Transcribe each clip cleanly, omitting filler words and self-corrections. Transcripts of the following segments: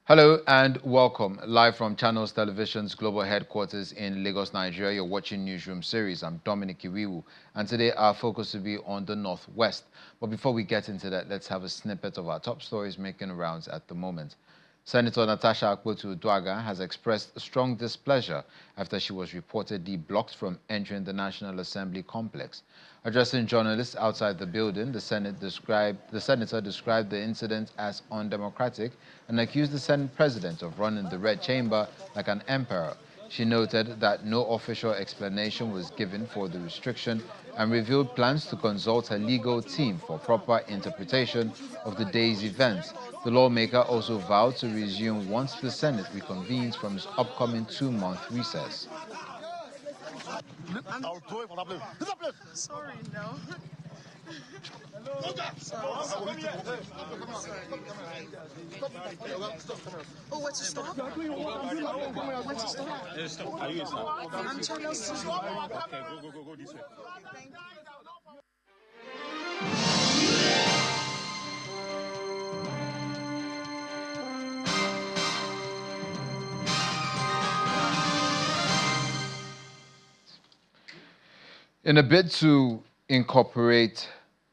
Hello and welcome. Live from Channels Television's global headquarters in Lagos, Nigeria, you're watching Newsroom series. I'm Dominic Iwiwu, and today our focus will be on the Northwest. But before we get into that, let's have a snippet of our top stories making rounds at the moment. Senator Natasha Akpotu-Uduaghan has expressed strong displeasure after she was reportedly blocked from entering the National Assembly complex. Addressing journalists outside the building, the senator described the incident as undemocratic and accused the Senate president of running the Red Chamber like an emperor. She noted that no official explanation was given for the restriction and revealed plans to consult her legal team for proper interpretation of the day's events. The lawmaker also vowed to resume once the Senate reconvenes from its upcoming 2-month recess. Sorry, no. Oh, what to stop? What to stop? Are you stop? I'm channel 6. Okay, go this way. Thank you. In a bid to incorporate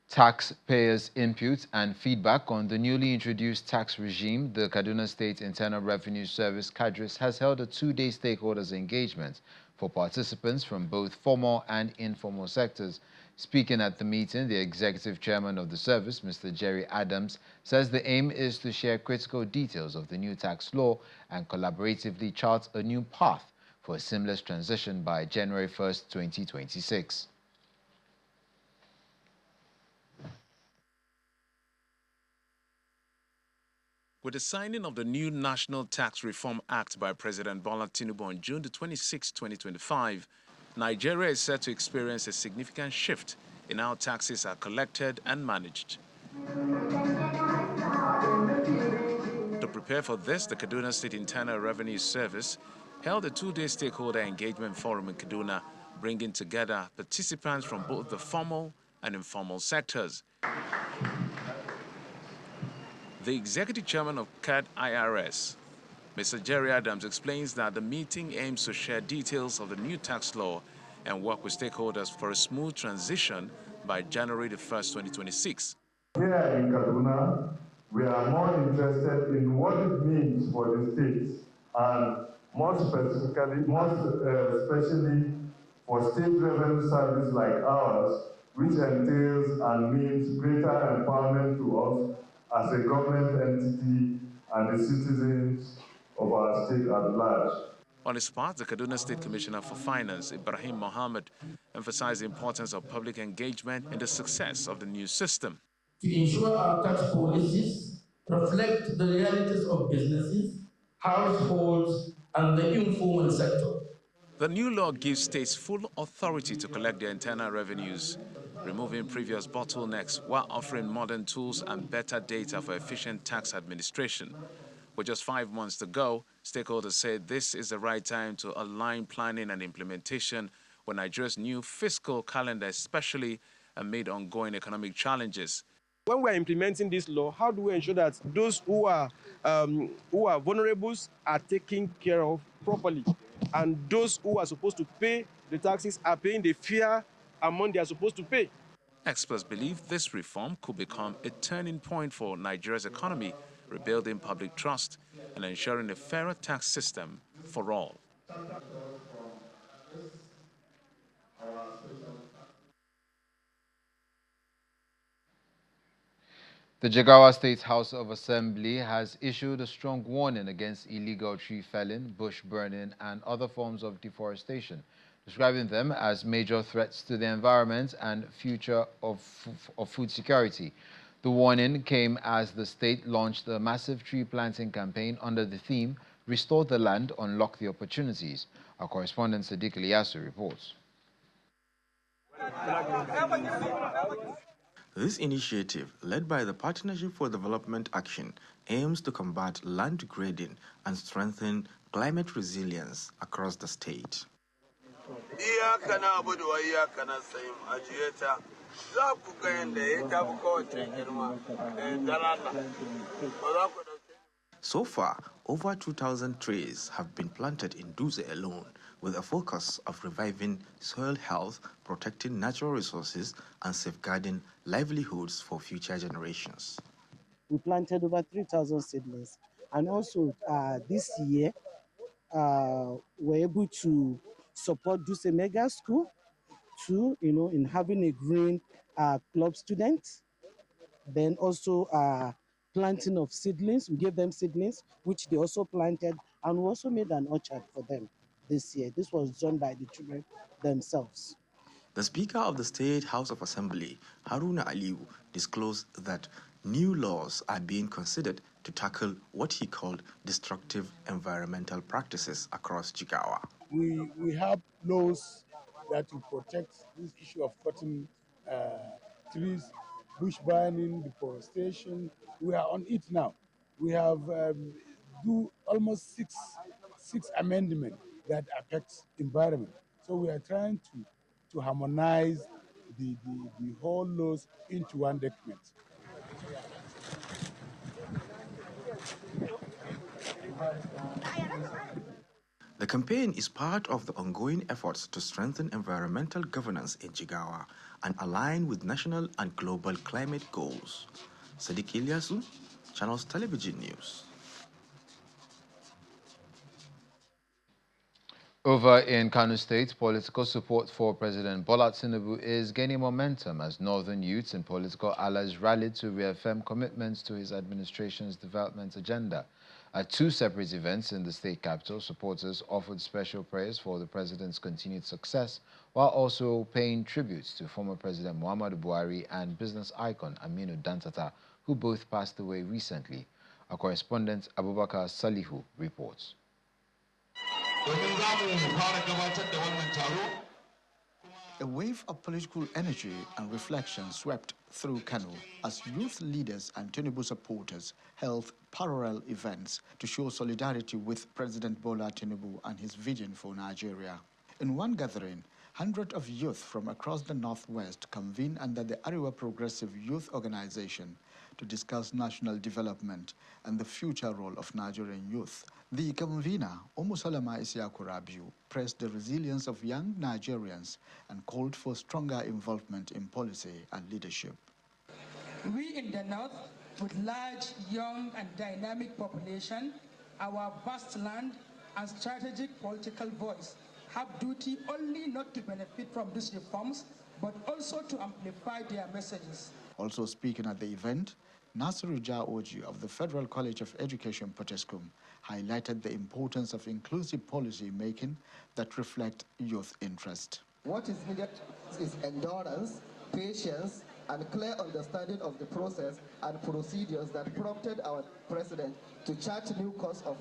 taxpayers' input and feedback on the newly introduced tax regime, the Kaduna State Internal Revenue Service (KADRIS) has held a 2-day stakeholders engagement for participants from both formal and informal sectors. Speaking at the meeting, the executive chairman of the service, Mr. Jerry Adams, says the aim is to share critical details of the new tax law and collaboratively chart a new path for a seamless transition by January 1st, 2026. With the signing of the new National Tax Reform Act by President Bola Tinubu on June 26, 2025, Nigeria is set to experience a significant shift in how taxes are collected and managed. To prepare for this, the Kaduna State Internal Revenue Service held a 2-day stakeholder engagement forum in Kaduna, bringing together participants from both the formal and informal sectors. The executive chairman of IRS, Mr. Jerry Adams, explains that the meeting aims to share details of the new tax law and work with stakeholders for a smooth transition by January 1st, 2026. Here in Kaduna, we are more interested in what it means for the states, and more specifically, especially for state revenue service like ours, which entails and means greater empowerment to us as a government entity and the citizens of our state at large. On his part, the Kaduna State Commissioner for Finance, Ibrahim Mohammed, emphasized the importance of public engagement in the success of the new system. To ensure our tax policies reflect the realities of businesses, households, and the informal sector. The new law gives states full authority to collect their internal revenues, removing previous bottlenecks while offering modern tools and better data for efficient tax administration. With just 5 months to go, stakeholders say this is the right time to align planning and implementation with Nigeria's new fiscal calendar, especially amid ongoing economic challenges. When we are implementing this law, how do we ensure that those who are vulnerable are taken care of properly, and those who are supposed to pay the taxes are paying the fair amount they are supposed to pay? Experts believe this reform could become a turning point for Nigeria's economy, rebuilding public trust and ensuring a fairer tax system for all. The Jigawa State House of Assembly has issued a strong warning against illegal tree felling, bush burning, and other forms of deforestation, describing them as major threats to the environment and future of food security. The warning came as the state launched a massive tree planting campaign under the theme, Restore the Land, Unlock the Opportunities. Our correspondent Sadiq Eliasu reports. This initiative, led by the Partnership for Development Action, aims to combat land degrading and strengthen climate resilience across the state. So far, over 2,000 trees have been planted in Duze alone, with a focus of reviving soil health, protecting natural resources, and safeguarding livelihoods for future generations. We planted over 3,000 seedlings. And also this year, we're able to support Duce Mega School too, in having a green club student. Then also planting of seedlings. We gave them seedlings, which they also planted, and we also made an orchard for them this year. This was done by the children themselves. The Speaker of the State House of Assembly, Haruna Aliyu, disclosed that new laws are being considered to tackle what he called destructive environmental practices across Jigawa. We have laws that will protect this issue of cutting trees, bush burning, deforestation. We are on it now. We have do almost six amendments that affect environment. So we are trying to harmonize the whole laws into one document. The campaign is part of the ongoing efforts to strengthen environmental governance in Jigawa and align with national and global climate goals. Sadiq Ilyasu, Channels Television News. Over in Kano State, political support for President Bola Tinubu is gaining momentum as northern youths and political allies rallied to reaffirm commitments to his administration's development agenda. At two separate events in the state capital, supporters offered special prayers for the president's continued success, while also paying tributes to former President Muhammadu Buhari and business icon Aminu Dantata, who both passed away recently. Our correspondent Abubakar Salihu reports. A wave of political energy and reflection swept through Kano as youth leaders and Tinubu supporters held parallel events to show solidarity with President Bola Tinubu and his vision for Nigeria. In one gathering, hundreds of youth from across the Northwest convened under the Ariwa Progressive Youth Organization to discuss national development and the future role of Nigerian youth. The convener, Salama Isiaku Rabiu, praised the resilience of young Nigerians and called for stronger involvement in policy and leadership. We in the North, with large, young and dynamic population, our vast land and strategic political voice, have duty only not to benefit from these reforms, but also to amplify their messages. Also speaking at the event, Nasiru Oji of the Federal College of Education, Potescum, highlighted the importance of inclusive policy making that reflect youth interest. What is needed is endurance, patience, and clear understanding of the process and procedures that prompted our president to chart new course of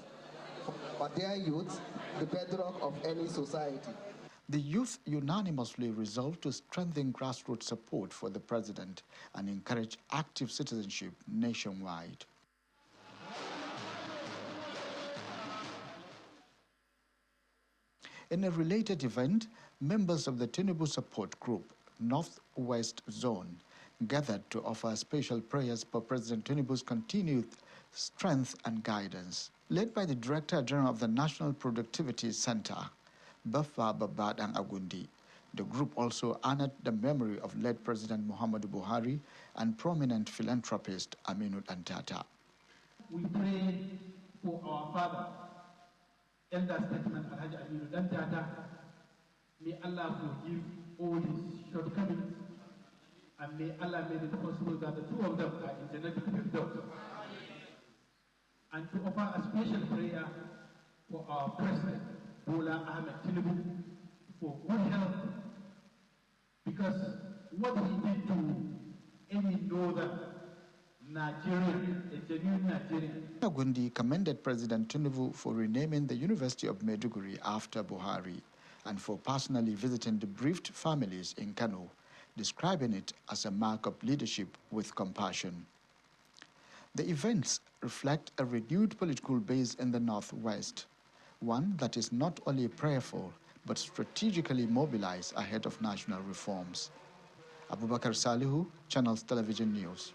their youth, the bedrock of any society. The youth unanimously resolved to strengthen grassroots support for the president and encourage active citizenship nationwide. In a related event, members of the Tinubu support group, Northwest Zone, gathered to offer special prayers for President Tinubu's continued strength and guidance. Led by the Director General of the National Productivity Center, Bafa Babadang Agundi, the group also honored the memory of late President Muhammadu Buhari and prominent philanthropist Aminu Dantata. We pray for our father, elder statesman Alhaji Aminu Dantata. May Allah forgive all his shortcomings, and may Allah make it possible that the two of them are in Jannah Firdaus. And to offer a special prayer for our President, Bola Ahmed Tinubu, for good health, because what he did to any northern Nigerian, a genuine Nigerian. Agundi commended President Tinubu for renaming the University of Maiduguri after Buhari and for personally visiting the bereaved families in Kano, describing it as a mark of leadership with compassion. The events reflect a renewed political base in the Northwest, one that is not only prayerful but strategically mobilized ahead of national reforms. Abubakar Salihu, Channels Television News.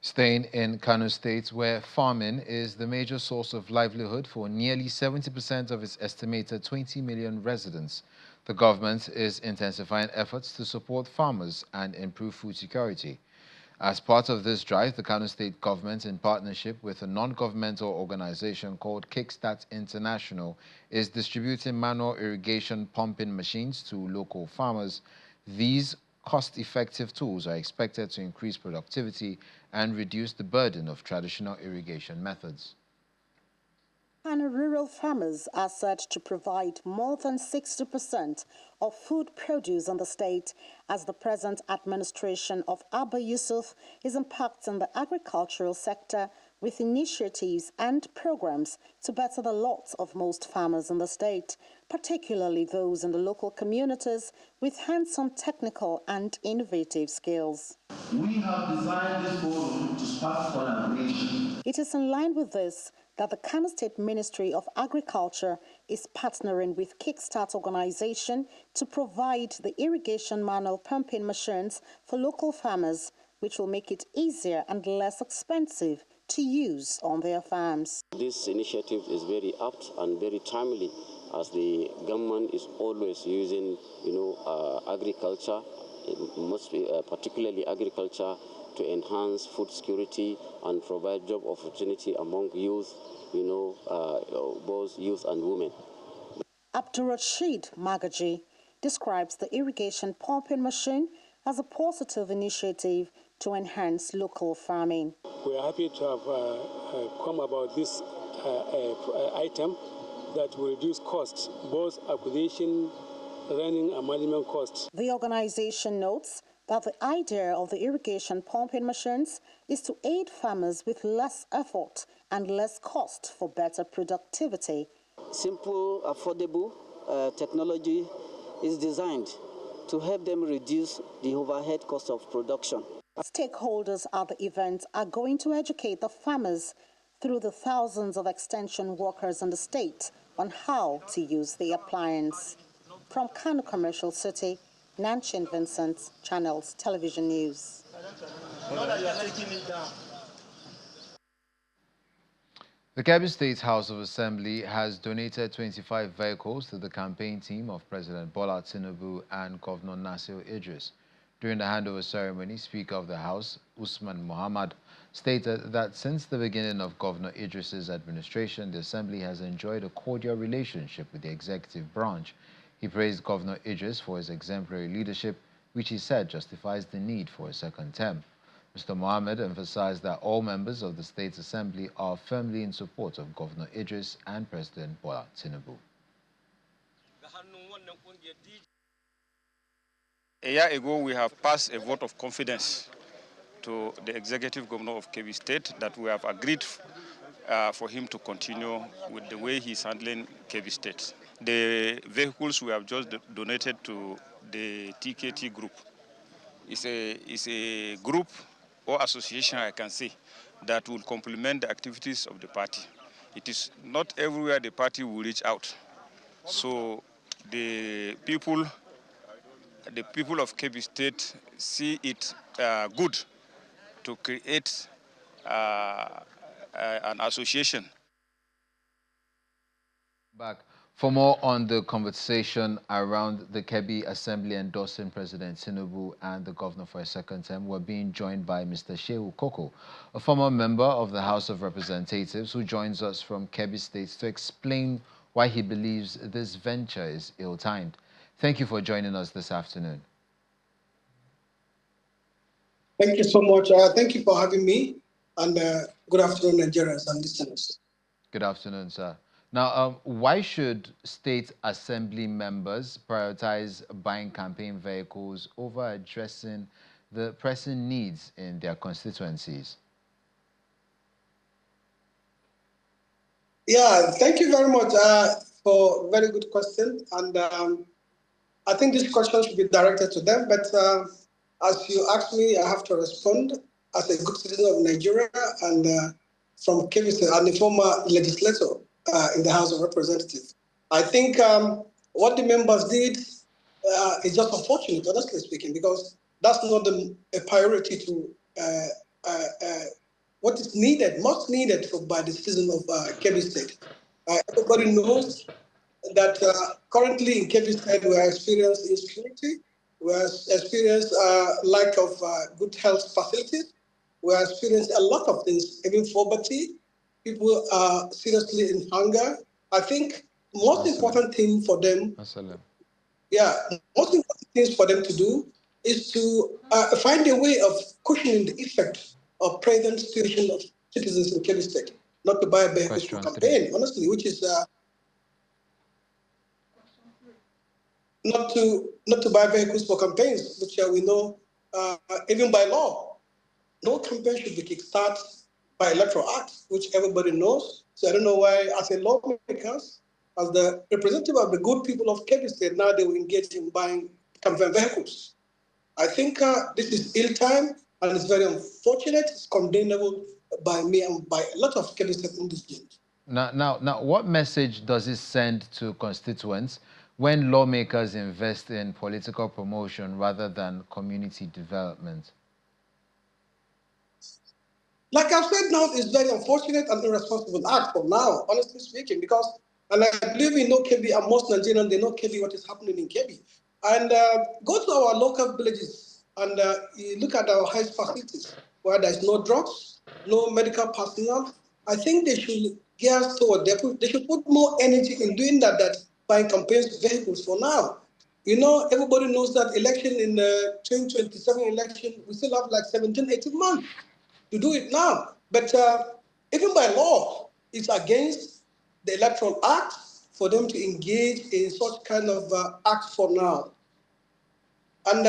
Staying in Kano State, where farming is the major source of livelihood for nearly 70% of its estimated 20 million residents, the government is intensifying efforts to support farmers and improve food security. As part of this drive, the Kano State government, in partnership with a non-governmental organization called Kickstart International, is distributing manual irrigation pumping machines to local farmers. These cost-effective tools are expected to increase productivity and reduce the burden of traditional irrigation methods. Kano rural farmers are said to provide more than 60% of food produce in the state, as the present administration of Abba Yusuf is impacting the agricultural sector with initiatives and programs to better the lot of most farmers in the state, particularly those in the local communities with hands-on technical and innovative skills. We have designed this forum to spark collaboration. It is in line with this that the Kano State Ministry of Agriculture is partnering with Kickstart organization to provide the irrigation manual pumping machines for local farmers, which will make it easier and less expensive to use on their farms. This initiative is very apt and very timely, as the government is always using, agriculture, particularly agriculture, to enhance food security and provide job opportunity among youth, both youth and women. Abdurrashid Magaji describes the irrigation pumping machine as a positive initiative to enhance local farming. We are happy to have come about this item that will reduce costs, both acquisition, running and management costs. The organization notes that the idea of the irrigation pumping machines is to aid farmers with less effort and less cost for better productivity. Simple, affordable technology is designed to help them reduce the overhead cost of production. Stakeholders at the event are going to educate the farmers through the thousands of extension workers in the state on how to use the appliance. From Kano Commercial City, Nanchin Vincent, Channels Television News. The Kebbi State House of Assembly has donated 25 vehicles to the campaign team of President Bola Tinubu and Governor Nasir Idris. During the handover ceremony, Speaker of the House, Usman Muhammad, stated that since the beginning of Governor Idris's administration, the Assembly has enjoyed a cordial relationship with the executive branch. He praised Governor Idris for his exemplary leadership, which he said justifies the need for a second term. Mr. Mohammed emphasized that all members of the State Assembly are firmly in support of Governor Idris and President Bola Tinubu. A year ago, we have passed a vote of confidence to the executive governor of Kebbi State that we have agreed for him to continue with the way he's handling Kebbi State. The vehicles we have just donated to the TKT group is a group or association, I can say, that will complement the activities of the party. It is not everywhere the party will reach out. So the people of Kebbi State see it good to create an association. Back. For more on the conversation around the Kebbi Assembly endorsing President Tinubu and the governor for a second term, we're being joined by Mr. Shehu Koko, a former member of the House of Representatives who joins us from Kebbi State to explain why he believes this venture is ill-timed. Thank you for joining us this afternoon. Thank you so much. Thank you for having me, and good afternoon, Nigerians and listeners. Good afternoon, sir. Now, why should state assembly members prioritize buying campaign vehicles over addressing the pressing needs in their constituencies? Yeah, thank you very much for a very good question. And I think this question should be directed to them, but as you asked me, I have to respond as a good citizen of Nigeria and from Kebbi State and a former legislator in the House of Representatives. I think what the members did is just unfortunate, honestly speaking, because that's not a priority to what is needed, most needed by the citizens of Kebbi State. Everybody knows that currently in Kebbi State we are experiencing insecurity, we are experiencing lack of good health facilities, we are experiencing a lot of things, even poverty. People are seriously in hunger. I think most important thing for them, most important things for them to do is to find a way of cushioning the effect of present situation of citizens in Kebbi State, not to buy vehicles for campaign, honestly, which is not to buy vehicles for campaigns, which we know even by law, no campaign should be kickstarted by electoral act, which everybody knows. So I don't know why, as a lawmakers, as the representative of the good people of Kebbi State, now they will engage in buying campaign vehicles. I think this is ill time and it's very unfortunate. It's condemnable by me and by a lot of Kebbi State indigenous. Now, what message does it send to constituents when lawmakers invest in political promotion rather than community development? Like I've said now, it's very unfortunate and irresponsible act for now, honestly speaking, because, and I believe we know Kebbi and most Nigerians, they know Kebbi, what is happening in Kebbi. And go to our local villages and you look at our health facilities where there's no drugs, no medical personnel. I think they should gear toward, they should put more energy in doing that than buying campaigns vehicles for now. You know, everybody knows that election in the 2027 election, we still have like 17, 18 months to do it now. But even by law, it's against the Electoral Act for them to engage in such kind of act for now. And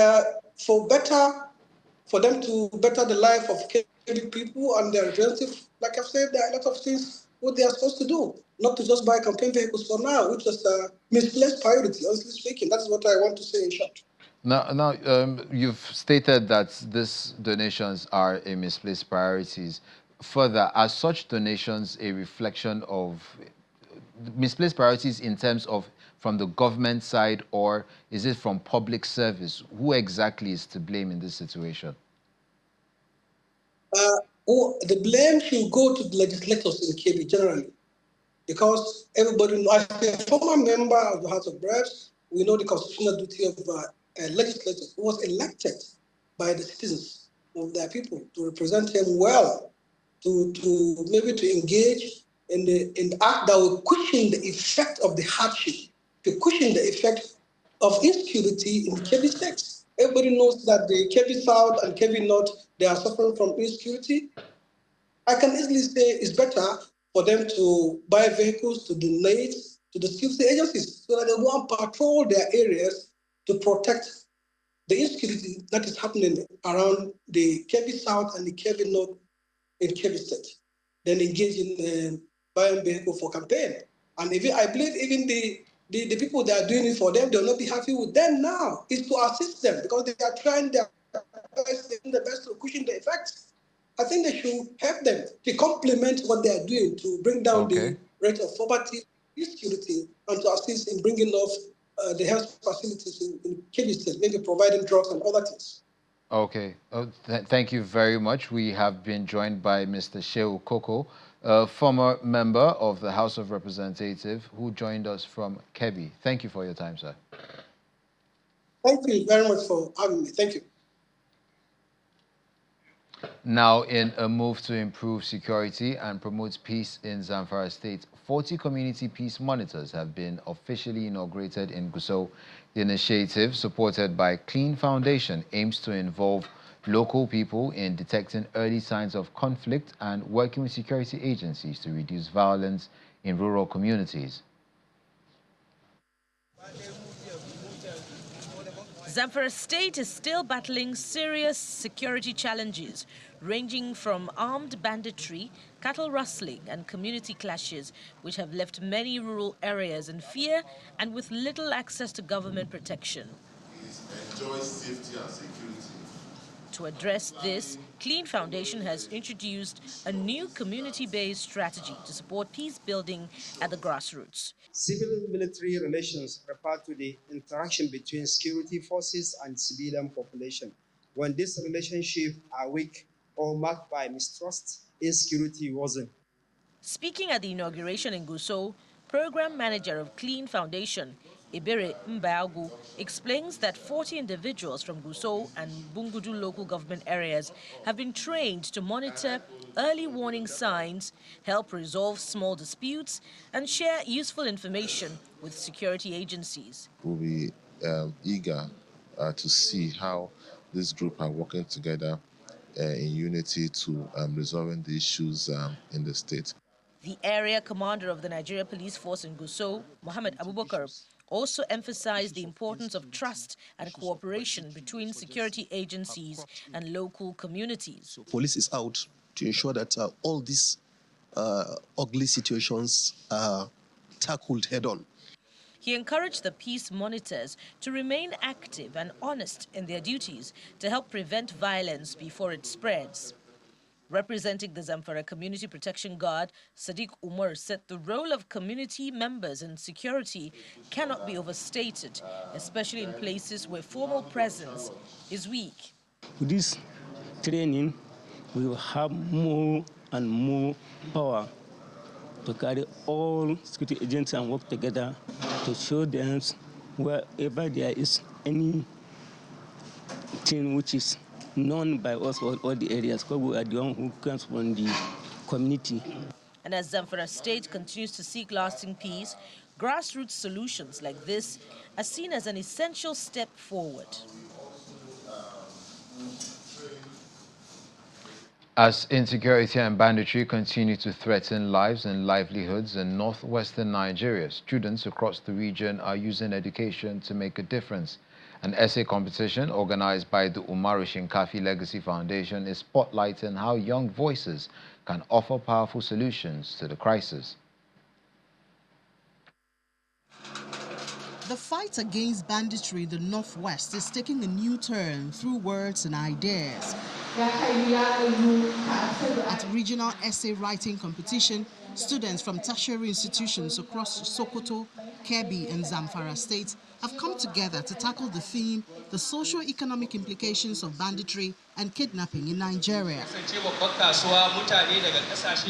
for them to better the life of Kebbi people and their representatives, like I've said, there are a lot of things what they are supposed to do, not to just buy campaign vehicles for now, which is a misplaced priority, honestly speaking. That's what I want to say in short. Now, you've stated that these donations are a misplaced priorities. Further, are such donations a reflection of misplaced priorities in terms of from the government side, or is it from public service? Who exactly is to blame in this situation? The blame should go to the legislators in Kebbi generally, because everybody knows, as a former member of the House of Reps, we know the constitutional duty of a legislator who was elected by the citizens of their people to represent them well, to maybe to engage in the act that will cushion the effect of the hardship, to cushion the effect of insecurity in the Kebbi State. Everybody knows that the Kebbi South and Kebbi North, they are suffering from insecurity. I can easily say it's better for them to buy vehicles to donate to the security agencies so that they go and patrol their areas to protect the insecurity that is happening around the Kebbi South and the Kebbi North in Kebbi State. Then engage in buying vehicles for campaign. And I believe even the people that are doing it for them, they'll not be happy with them now. It's to assist them because they are trying their best, the best to cushion the effects. I think they should help them to complement what they are doing to bring down the rate of poverty, insecurity, and to assist in bringing off the health facilities in Kebbi State, maybe providing drugs and other things. Okay. Thank you very much. We have been joined by Mr. Shehu Koko, a former member of the House of Representatives who joined us from Kebbi. Thank you for your time, sir. Thank you very much for having me. Thank you. Now, in a move to improve security and promote peace in Zamfara State, 40 community peace monitors have been officially inaugurated in Gusau. The initiative, supported by Clean Foundation, aims to involve local people in detecting early signs of conflict and working with security agencies to reduce violence in rural communities. Zamfara State is still battling serious security challenges, ranging from armed banditry, cattle rustling, and community clashes, which have left many rural areas in fear and with little access to government protection. Enjoy safety and security. To address this, Clean Foundation has introduced a new community-based strategy to support peace building at the grassroots. Civil-military relations refer to the interaction between security forces and civilian population. When these relationships are weak or marked by mistrust, insecurity worsens. Speaking at the inauguration in Gusau, Program Manager of Clean Foundation, Ebere Mbayagu, explains that 40 individuals from Gusau and Bungudu local government areas have been trained to monitor early warning signs, help resolve small disputes, and share useful information with security agencies. We'll be eager to see how this group are working together in unity to resolving the issues in the state. The area commander of the Nigeria Police Force in Gusau, Mohammed Abubakar, also emphasized the importance of trust and cooperation between security agencies and local communities. Police is out to ensure that all these ugly situations are tackled head-on. He encouraged the peace monitors to remain active and honest in their duties to help prevent violence before it spreads. Representing the Zamfara Community Protection Guard, Sadiq Umar said the role of community members in security cannot be overstated, especially in places where formal presence is weak. With this training, we will have more and more power to carry all security agents and work together to show them wherever there is anything which is known by us all the areas, because we are the one who comes from the community. And as Zamfara State continues to seek lasting peace, grassroots solutions like this are seen as an essential step forward. As insecurity and banditry continue to threaten lives and livelihoods in northwestern Nigeria, students across the region are using education to make a difference. An essay competition organized by the Umaru Shinkafi Legacy Foundation is spotlighting how young voices can offer powerful solutions to the crisis. The fight against banditry in the Northwest is taking a new turn through words and ideas. At regional essay writing competition, students from tertiary institutions across Sokoto, Kebbi and Zamfara states have come together to tackle the theme, the socio-economic implications of banditry and kidnapping in Nigeria.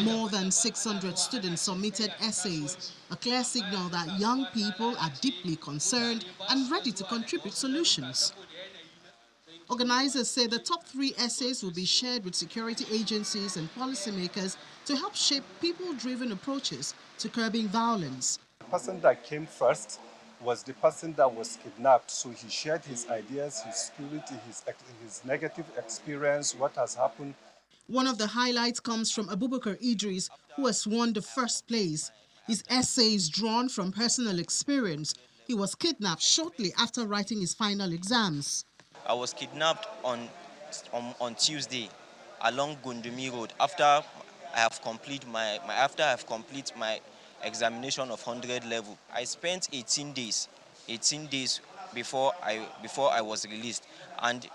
More than 600 students submitted essays, a clear signal that young people are deeply concerned and ready to contribute solutions. Organizers say the top 3 essays will be shared with security agencies and policymakers to help shape people-driven approaches to curbing violence. The person that came first was the person that was kidnapped, so he shared his ideas, his spirit, his negative experience, what has happened. One of the highlights comes from Abubakar Idris, who has won the first place. His essay is drawn from personal experience. He was kidnapped shortly after writing his final exams. I was kidnapped on Tuesday along Gundumi Road after I have completed my examination of 100 level. I spent 18 days before I was released, and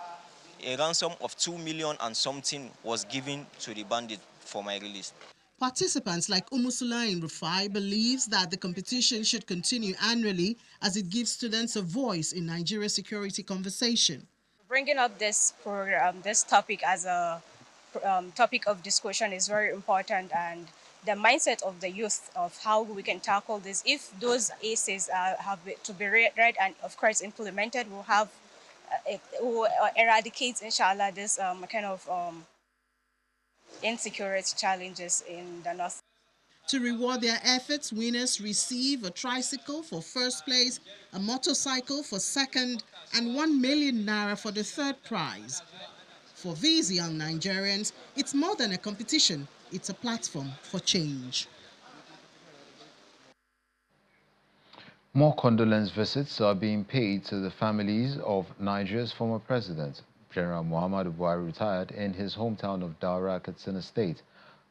a ransom of 2 million and something was given to the bandit for my release. Participants like Umusulaim Rufai believes that the competition should continue annually as it gives students a voice in Nigeria's security conversation. Bringing up this program, this topic as a topic of discussion is very important, and the mindset of the youth of how we can tackle this. If those essays have to be read and of course implemented, will eradicate, inshallah, this kind of insecurity challenges in the north. To reward their efforts, winners receive a tricycle for first place, a motorcycle for second, and 1 million naira for the third prize. For these young Nigerians, it's more than a competition, it's a platform for change. More condolence visits are being paid to the families of Nigeria's former president. General Muhammadu Buhari retired in his hometown of Daura, Katsina State.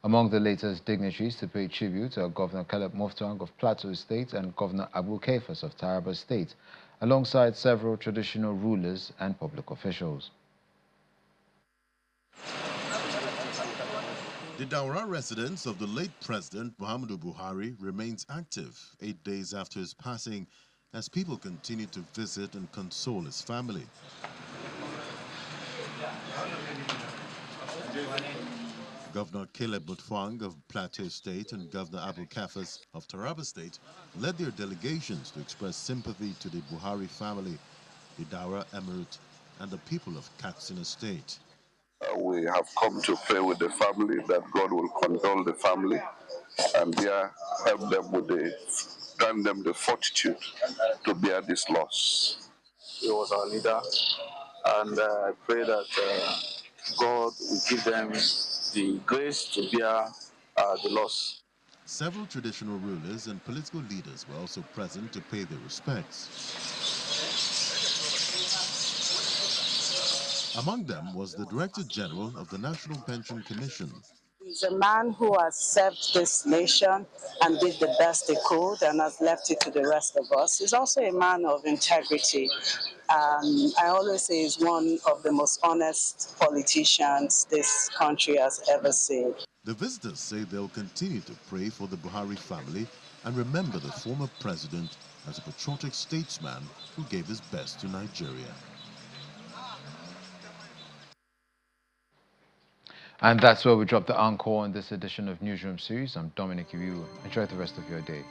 Among the latest dignitaries to pay tribute are Governor Caleb Mufwang of Plateau State and Governor Abu Kaifas of Taraba State, alongside several traditional rulers and public officials. The Daura residence of the late President Muhammadu Buhari remains active 8 days after his passing as people continue to visit and console his family. Governor Caleb Mufwang of Plateau State and Governor Abu Kafas of Taraba State led their delegations to express sympathy to the Buhari family, the Daura Emirate, and the people of Katsina State. We have come to pray with the family that God will condole the family and help them grant them the fortitude to bear this loss. He was our leader, and I pray that God will give them the grace to bear the loss. Several traditional rulers and political leaders were also present to pay their respects. Among them was the Director General of the National Pension Commission. He's a man who has served this nation and did the best he could and has left it to the rest of us. He's also a man of integrity. I always say he's one of the most honest politicians this country has ever seen. The visitors say they'll continue to pray for the Buhari family and remember the former president as a patriotic statesman who gave his best to Nigeria. And that's where we drop the encore in this edition of Newsroom Series. I'm Dominic Iwiwu. Enjoy the rest of your day.